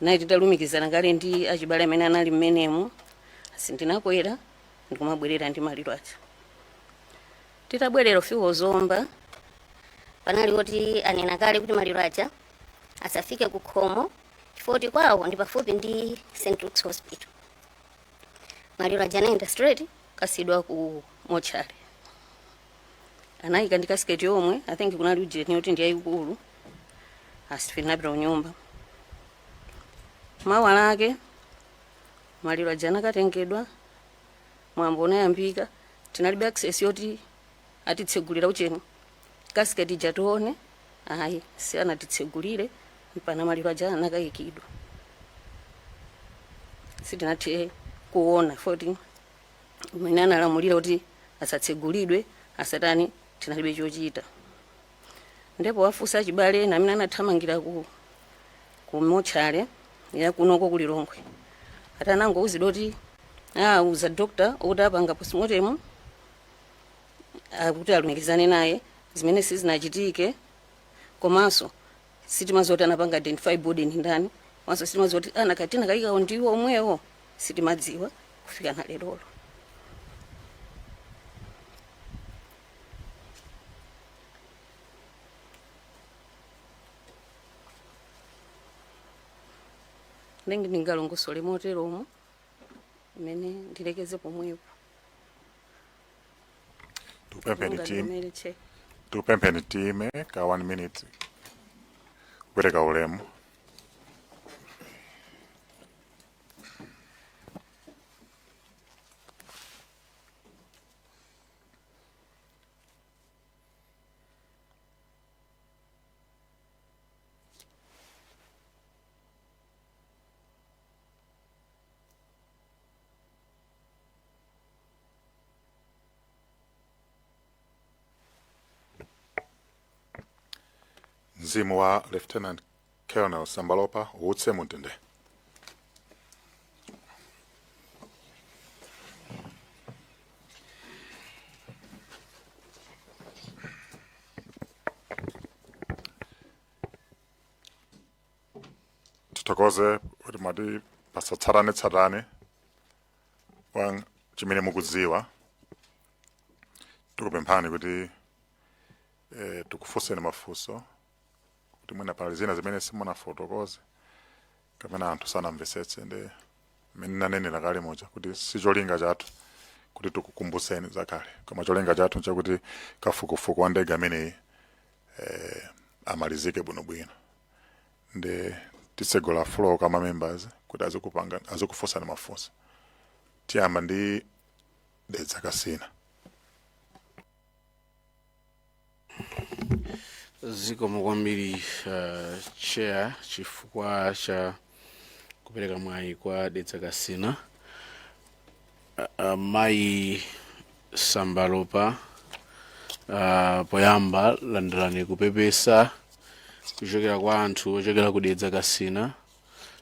naye titalumikizana ngale ndi achibale amene anali mmenemu sindinakwera ndikumabwerera ndi maliro aja. Titabwerera ofika Ozomba panali kuti anena kale kuti maliro aja asafike ku khomo chifukwa kwawo ndi pafupi ndi St. Luke's Hospital. Maliro aja anaenda straight kasidwa ku mochari. Anayika ndi kasiketi yomwe I think kunali ujeni yoti ndi yayikulu asifinapita kunyumba. Mawa lake maliro aja anakatengedwa mwambo unayambika. Tinalibe access yoti atitsegulira ucheni kasiketi jatone ayi si anatitsegulire mpana maliro aja anakayikidwa. Sitinathe kuona foti mwina analamulira kuti asatsegulidwe asatani tinalibe chochita. Ndipo wafusa achibale na mina anathamangira ku mochare ya kunoko ku Lilongwe. Atanango uzidoti uza doctor utapanga postmortem kuti alumikizane naye zimene sizinachitike komanso sitima zoti anapanga identify body ndi ndani wanso sitima zoti anakatina kayika ndiwo omwewo sitimadziwa kufika na lero. Nengi ningalongosole moteromo imene ndilekeze pomwepo. Tupempeni time ka 1 minute kupereka ulemu. Mzimu wa Lieutenant Colonel Sambalopa utse mutende. Tutokoze ulimadi pasatsarane wang chimene mukudziwa. Tukupemphani kuti tukufuseni mafuso kuti mwina pali zina zimene simuna fotokoze kapena anthu sanamvesetse ndi mmene nanenera kale moja kuti si cholinga chathu kuti tukukumbuseni zakale koma cholinga chathu chakuti kafukufuku wa ndege ameneyi amalizike bwinobwino ndi tisegula flow kama members kuti azikufusani mafunso. Tiyamba ndi Dedza Kasina. Zikomo kwambiri chair chifukwa cha kupereka mwayi kwa Dedza Kasina. Mayi Sambalopa poyamba landirani kupepesa kuchokera kwa anthu ochokera ku Dedza Kasina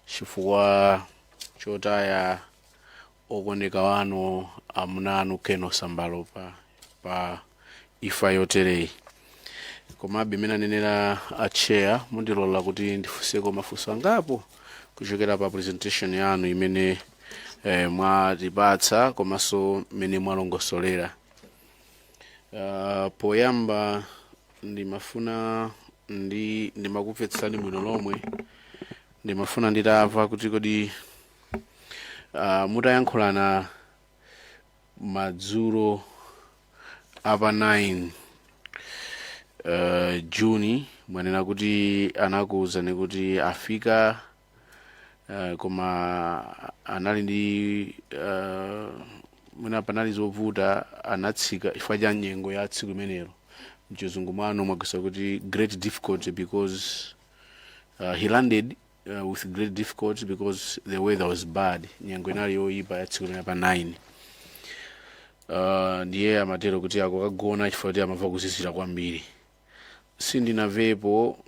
chifukwa chotaya okondeka wanu amuna anu Colonel Sambalopa pa ifa yotereyi. Komabe mina nenera chair mundilola kuti ndifuseko mafunso angapo kuchokera pa presentation yanu imene mwatipatsa komanso mene mwalongosolera. Poyamba ndimafuna ndimakupfetsani bwino lomwe ndimafuna nditamva kuti kodi mutayankhulana madzulo apa 9 Juni mwanena kuti anakuwuzani kuti afika koma anali ndi mwina panali zovuta anatsika chifukwa cha nyengo ya tsiku imenelo. Mchizungu mwanu mwagwisa kuti great difficulty because he landed with great difficulty because the weather was bad. Nyengo inali yoyipa ya tsiku limene pa 9. Ndiye amatero kuti akukagona chifukwa kuti amava kuzizira kwambiri. Sindinavepo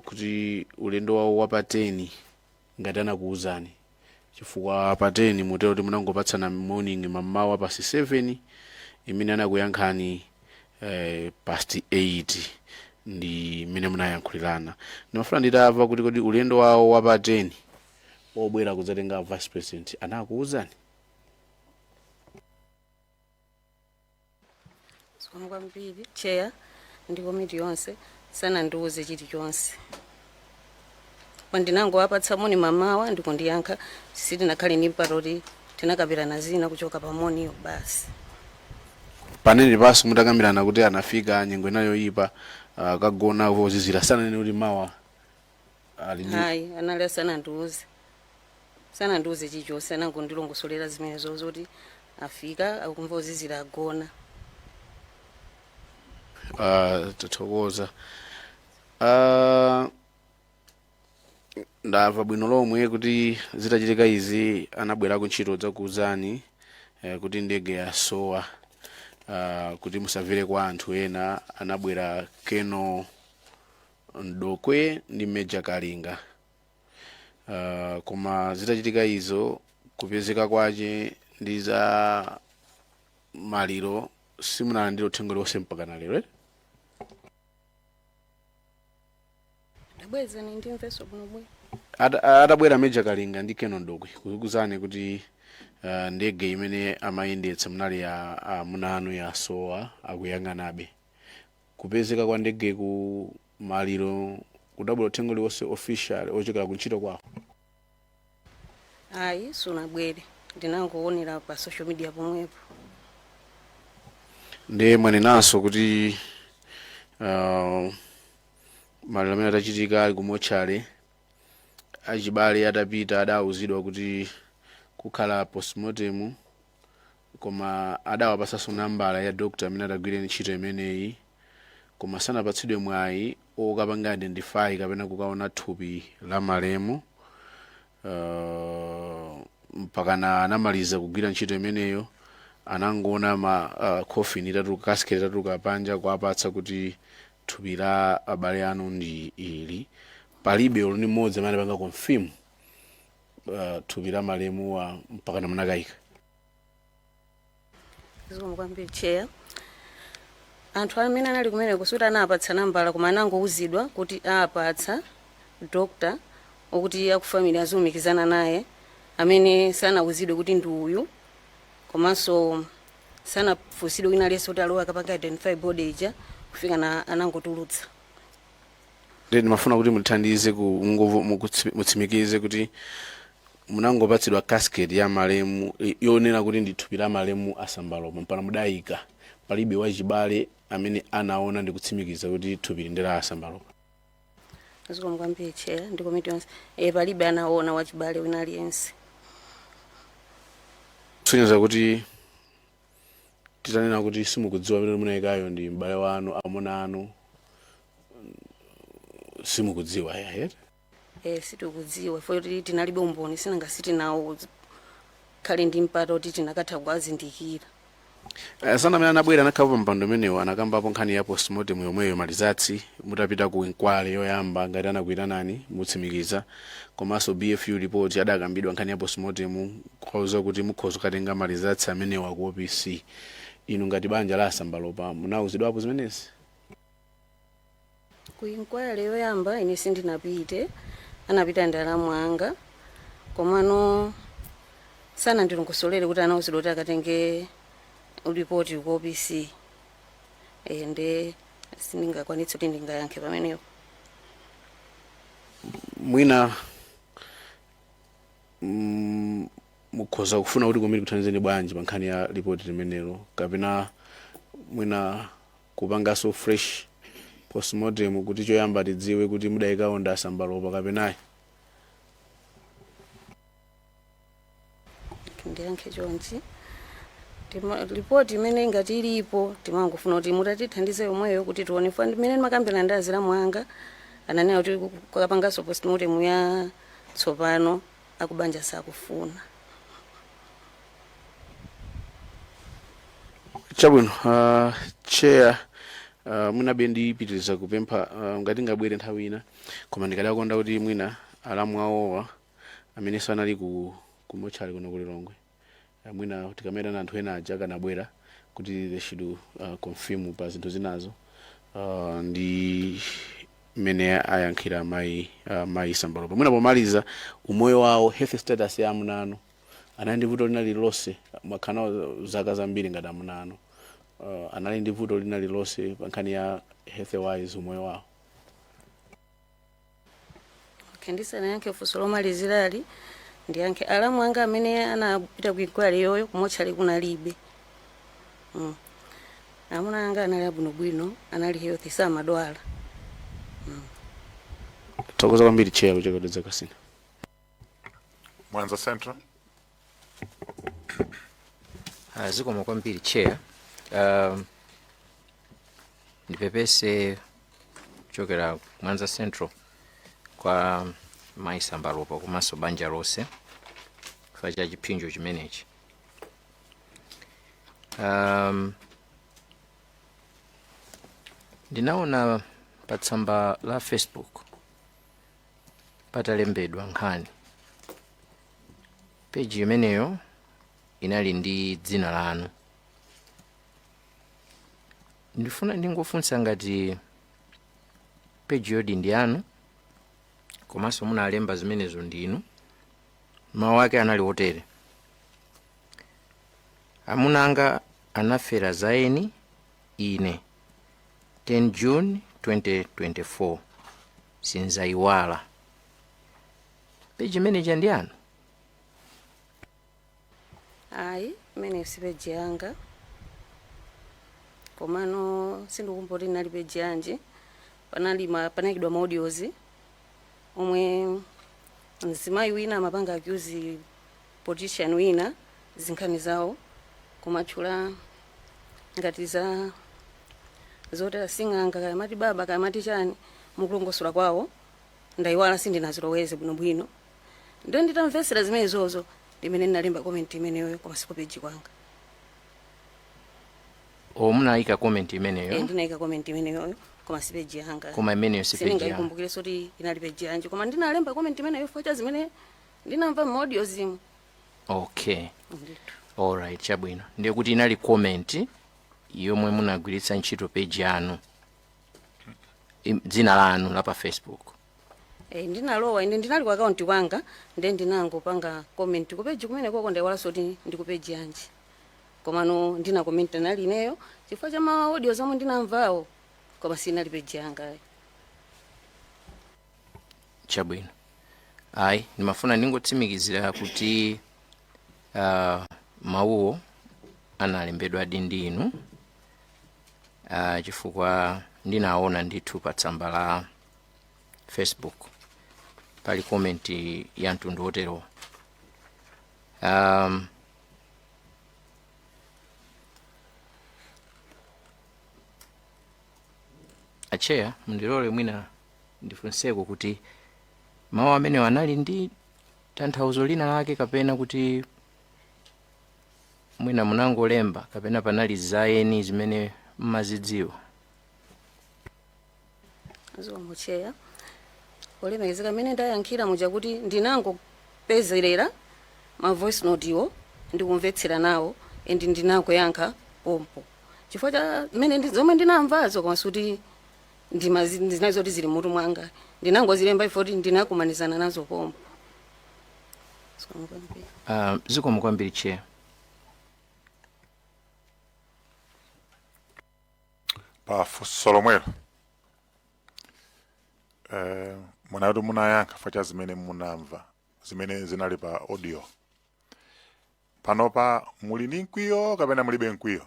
kuti ulendo wawo wa pa 10 ngati anakuwuzani chifukwa pa 10 mutero kuti munangopatsana morning mamawa pa 7 imene anakuyankhani past 8 ndi imene munayankhulirana. Ndimafuna nditamva kuti kodi ulendo wawo wa pa 10 obwera kudzatenga vice president anakuwuzani? Zikomo kwambiri chair ndi komiti yonse sanandiuze chilichonse. Ndinangowapatsa moni mamawa ndikundiyankha sitinakhale ndi mpata kuti tinakambirana zina kuchoka pamoniyo basi. Panene paso mutakambirana kuti anafika nyengo inayo ipa kagona vozizira sananene kuti mawa ali ndi hayi anali sanandiuze chilichonse anangondilongosolera zimenezo zoti afika akumva uzizira agona. Tathokoza. Ndamva bwino lomwe kuti zitachitika izi anabwera kuntchito zakuwuzani kuti ndege yasowa, kuti musamvere kwa anthu ena. Anabwera Keno Ndokwe ndi Major Kalinga, koma zitachitika izo kupezeka kwache ndi za maliro simunalandire uthenga lonse mpaka na lero. Ndabweza ndi mveso bwino bwe. Atabwera Major Kalinga ndi Keno Ndokwe kukuzani kuti ndege imene amayendetsa munali ya munanu yasowa akuyang'anabe. Kupezeka kwa ndege ku maliro kudabwera uthenga lonse official ochokera kuntchito kwawo? Ayi sunabwere, ndinangoonera pa social media pomwepo. Ndi mwanenanso kuti maliro amene atachitika ali kumochale achibale atapita adawuzidwa kuti kukhala postmortem, koma adawapasanso nambala ya doctor amene adagwira ntchito imeneyi, koma sanapatsidwe mwayi okapanga identify kapena kukaona thupi la malemu mpaka na anamaliza kugwira ntchito imeneyo. Anangoona coffin itatu casket itatu panja kuapatsa kuti thupi la abale anu ndi ili. Palibe oluni mmodzi amene apanga confirm thupi la malemu wa mpaka na munakayika. Zikomo kwambiri chair. Anthu amene anali kumene kusuta anapatsa nambala koma anangouzidwa kuti apatsa doctor okuti akufamily azumikizana naye amene sanauzidwe kuti ndi uyu, komanso sanafusidwe kuti aliyense kuti alowa akapanga identify body ija kufika na anangotulutsa. Ndi mafuna kuti muthandize mutsimikize kuti munangopatsidwa casket ya malemu yonena kuti ndi thupi la malemu asambalopa mpaka mudayika. Palibe wachibale amene anaona ndi kutsimikiza kuti thupi ndi la asambalopa. Zikomo kwambiri chair ndi komiti yonse. Palibe anaona wachibale wina aliyense. Tusonyeza kuti titanena kuti simukudziwa amene munayikayo ndi m'bale wanu amuna anu simukudziwa yet? Situkudziwa foti tinalibe umboni sinangasiti nawo khale ndi mpata kuti tinakatha kuazindikira. Sana amene anabwera anakhala pa mpando umenewo anakambapo nkhani ya postmortem yomweyo malizatsi mutapita ku inquiry yoyamba ngati anakuyitanani mutsimikiza, komanso BFU report adakambidwa nkhani ya postmortem kwauza kuti mukhoza kukatenga malizatsi amenewa ku OPC. Inu ngati banja la asambalopa munauzidwapo zimenezi? Ku inquiry yoyamba ine sindinapite, anapita ndalamu anga, komano sana ndilongosolere kuti anauzidwa kuti akatenge report ku OPC. Ende sindingakwanitsa kuti ndingayankhe pamenepo. Mwina mukhoza kufuna kuti komiti kuthandizeni bwanji pa nkhani ya report limenelo, kapena mwina kupangaso fresh postmortem kuti choyamba tidziwe kuti mudayikawo ndi asambalopa kapenayi? Ndiyankhe chonchi. Report imene ngati ilipo timangofuna kuti mutatithandize yomweyo kuti tione fund imene makambira ndi azilamu anga ananena kuti kukapangaso postmortem ya tsopano akubanja sakufuna. Chabwino, chair mwina bendi pitiriza kupempha ngati ngabwere nthawi ina, koma ndikadakonda kuti mwina alamu awowa amene sanali kumochali kuno kulilongwe mwina tikamera na anthu ena aja kanabwera kuti they should confirm pa zinthu zinazo ndi mene ayankhira mayi Sambalopa. Mwina pomaliza umoyo wawo, health status ya amunano anali ndi vuto lina lililonse mwakhana zaka zambiri ngati amunano anali ndi vuto lina lililonse pa nkhani ya health wise umoyo wawo? Ndisanayankhe funso lomalizirali ndiyankhe alamu anga amene anapita kuigwali yoyo kumotchali kunalibe. Amuna anga anali abwinobwino, anali healthy samadwala. Tokoza kwambiri chair kuchekadza kasina. Mwanza Central. Zikomo kwambiri chair. Ndipepese kuchokera Mwanza Central kwa mayi Sambalopa komanso banja lonse chifukwa cha chipinjo chimenechi. Ndinaona pa tsamba la Facebook patalembedwa nkhani. Page imeneyo inali ndi dzina lanu. Ndifuna ndingofunsa ngati page yodi ndi anu komanso munalemba zimenezo ndinu. Mawu ake anali otere: amunanga anafera zaeni ine 10 June 2024 sinzaiwala. Page imeneja ndi anu? Ayi, mene si page yanga. Komano sindikumboti nali page yanji. Panalidwa maudiozi omwe mzimayi wina amapanga accuse politician wina zinkhani zawo kumatchula ngati za zotera sing'anga kamati baba kamati chani mukulongosola kwawo ndayiwala sindinaziloweze bwinobwino. Ndo nditamvesera zimene zozo ndimene ndinalemba comment imeneyo koma siko page kwanga. Munayika comment imeneyo? Ndinayika comment imeneyo koma si page yanga. Koma imeneyo si page yanga. Sindingayikumbukire soti inali page yanji koma ndinalemba comment imeneyo chifukwa zimene ndinamva audio zimu. Okay. All right, chabwino. Ndiye kuti inali comment yomwe munagwiritsa ntchito page yanu, dzina lanu la pa Facebook. Ndinalowa ine ndinali kwa account kwanga ndinangopanga comment ku page kumene koko ndayiwala soti ndi ku page yanji. Komano ndina comment nali ineyo chifukwa cha ma audio zamwe ndinamvawo koma sinali page yanga. Chabwino. Ayi, ndimafuna ndingotsimikizira kuti mawuwo analembedwa ndi inu. Chifukwa ndinaona ndithu pa tsamba la Facebook pali comment ya mtundu otero. Acheya mundilole mwina ndifunseko kuti mawu amene anali ndi tanthauzo lina lake kapena kuti mwina munangolemba kapena panali zaeni zimene mmazidziwa? Zombo cheya olemekezeka mene ndayankhira muja kuti ndinangopezerera ma voice note iwo ndikumvetsera nawo endi ndinakuyankha pompo chifukwa cha mene zomwe ndinamvazo koma suti ndinazo kuti zili mutu mwanga ndinangozilemba ifoti ndinakumanizana nazo pompo. Zikomo kwambiri cheya. Pa Solomwelo munati munayankha facha zimene munamva zimene zinali pa audio. Panopa muli ndi mkwiyo kapena mulibe mkwiyo?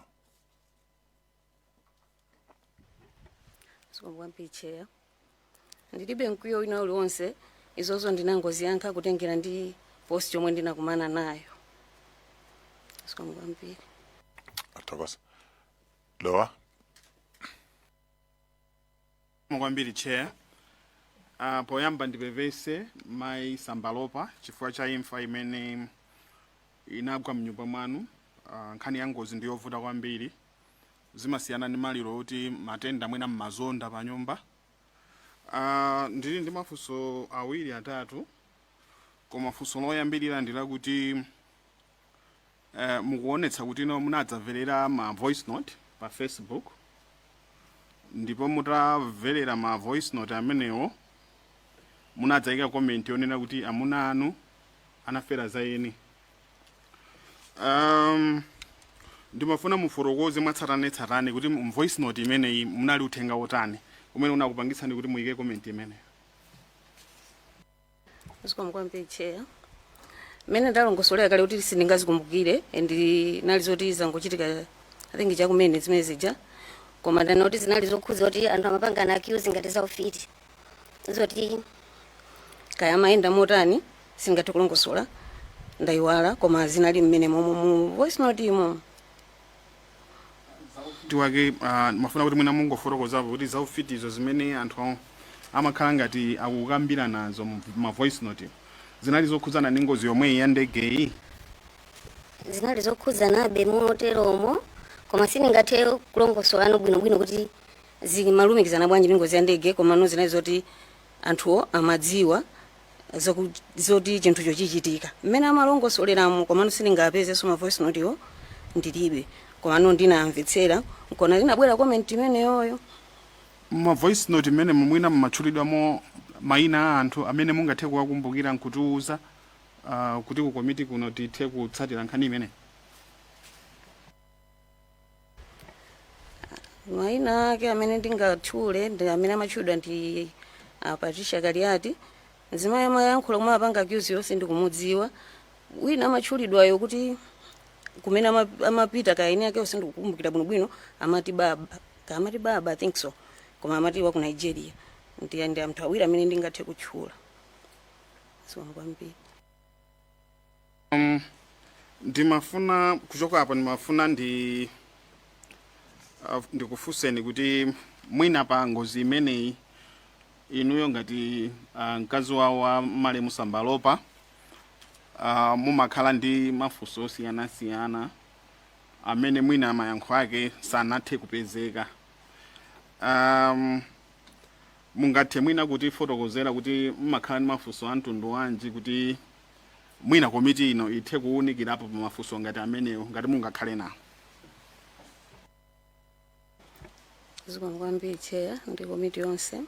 Kwambiri cheya ndilibe mkwiyo wina uliwonse, izozo ndinangoziyankha kutengera ndi post yomwe ndinakumana nayo. Kwambiri atokoza lowa kwambiri cheya. Poyamba ndipepese mayi Sambalopa chifukwa cha imfa imene inagwa mnyumba mwanu. Nkhani ya ngozi ndiyovuta kwambiri, zimasiyana ndi maliro kuti matenda mwina mmazonda pa nyumba. Ndili ndi mafunso awiri atatu, koma funso loyambirira ndila kuti mukuonetsa kuti ino munadzamverera ma voice note pa Facebook. ndipo mutamverera ma voice note amenewo munadzayika comment yonena kuti amuna anu anafera zayeni. Ndimafuna mufotokoze mwatsatanetsatane kuti voice note imeneyi munali uthenga wotani umene unakupangisani kuti muyike comment imeneyo. Zikomo kwambiri Chair. Mene ndalongosolera kale kuti sindingazikumbukire ndi nali zoti zangochitika I think chakumene zimene zija koma ndanoti zinali zokhuza kuti anthu amapanga na accuse ngati za ufiti zoti kaya mayenda motani singati kulongosola ndayiwala koma zinali mmene momwe mu voice note imo tiwake mafuna kuti mwina mungofotokoza kuti za ufiti izo zimene anthu amakhala ngati akukambira nazo ma voice note zinali zokhuzana ndi ngozi yomwe ya ndege. Zinali zokhuzana be moteromo koma siningathe kulongosolano bwinobwino kuti zimalumikizana bwanji ndi ngozi ya ndege koma no zinali zoti anthuwo amadziwa zoti chinthucho chichitika mmene amalongosoleramo koma no sindingapeze ma voice note yo ndilibe koma no ndinamvetsera nkona linabwera comment imene yoyo. Ma voice note imene mwina mmatchulidwamo mayina a anthu amene mungathe kuwakumbukira nkutiuza kuti ku komiti kuno tithe kutsatira nkhani imene. Mayina ake amene ndingatchule ndi amene amatchulidwa ndi Patricia Kaliati zimayi amayankhula kumwe apanga accuse yonse ndikumudziwa wina amatchulidwayo kuti kumene amapita kaini ake yonse ndikukumbukira bwinobwino amati baba I think so koma amati wa ku Nigeria ndi anthu awiri amene ndingathe kutchula. Zikomo kwambiri. Ndimafuna kuchoka apa ndimafuna ndikufunseni kuti mwina pa ngozi imeneyi inuyo ngati mkazi wa Malemu Sambalopa mumakhala ndi mafunso osiyanasiyana amene mwina mayankho ake sanathe kupezeka. Mungathe mwina kuti fotokozera kuti mumakhala ndi mafunso a mtundu wanji kuti mwina komiti ino ithe kuwunikirapo pa mafunso ngati amenewo ngati mungakhale nawo. Zikomo kwambiri Chair ndi komiti yonse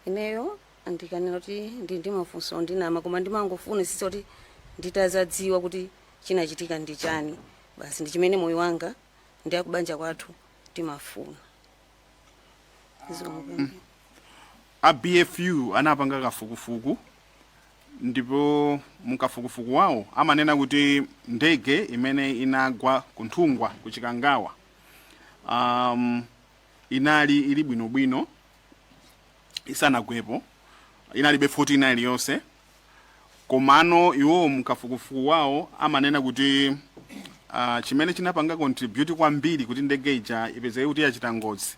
ineyo ndikanena kuti ndi mafunso ndinama koma ndimangofuna sisi kuti nditazadziwa kuti chinachitika ndi chani basi ndi chimene moyo wanga ndi akubanja kwathu timafuna. Zikomo kwambiri. A BFU anapanga kafukufuku ndipo mukafukufuku wawo amanena kuti ndege imene inagwa kunthungwa kuchikangawa inali ili bwinobwino isanagwepo inalibe 49 yonse komano iwo mukafukufuku wawo amanena kuti chimene chinapanga contribute kwambiri kuti ndege ija ipezeke kuti yachita ngozi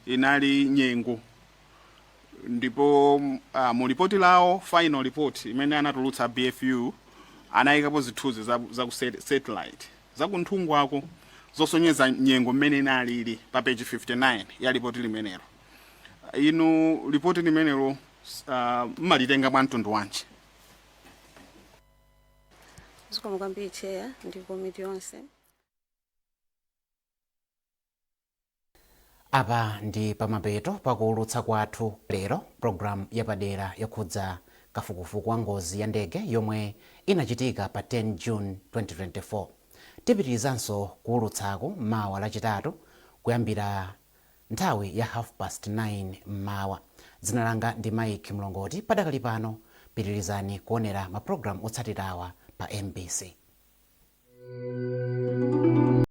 inali nyengo. Ndipo mu report lawo final report imene anatulutsa BFU anayikapo zithunzi za ku satellite za kunthungwako zosonyeza nyengo mmene inalili pa page 59 ya report limenelo. Inu report limenelo mmalitenga mwa mtundu wanji? Zikomo kwambiri Chair ndi komiti yonse. Apa ndi pamapeto pakuulutsa kwathu lero program yapadera yokhudza kafukufuku wa ngozi ya ndege yomwe inachitika pa 10 June 2024. Tipitirizanso kuulutsako mawa lachitatu kuyambira nthawi ya 9:30 mmawa. Dzina langa ndi Mike Mlongoti. Padakali pano pitirizani kuonera maprogramu otsatirawa pa MBC.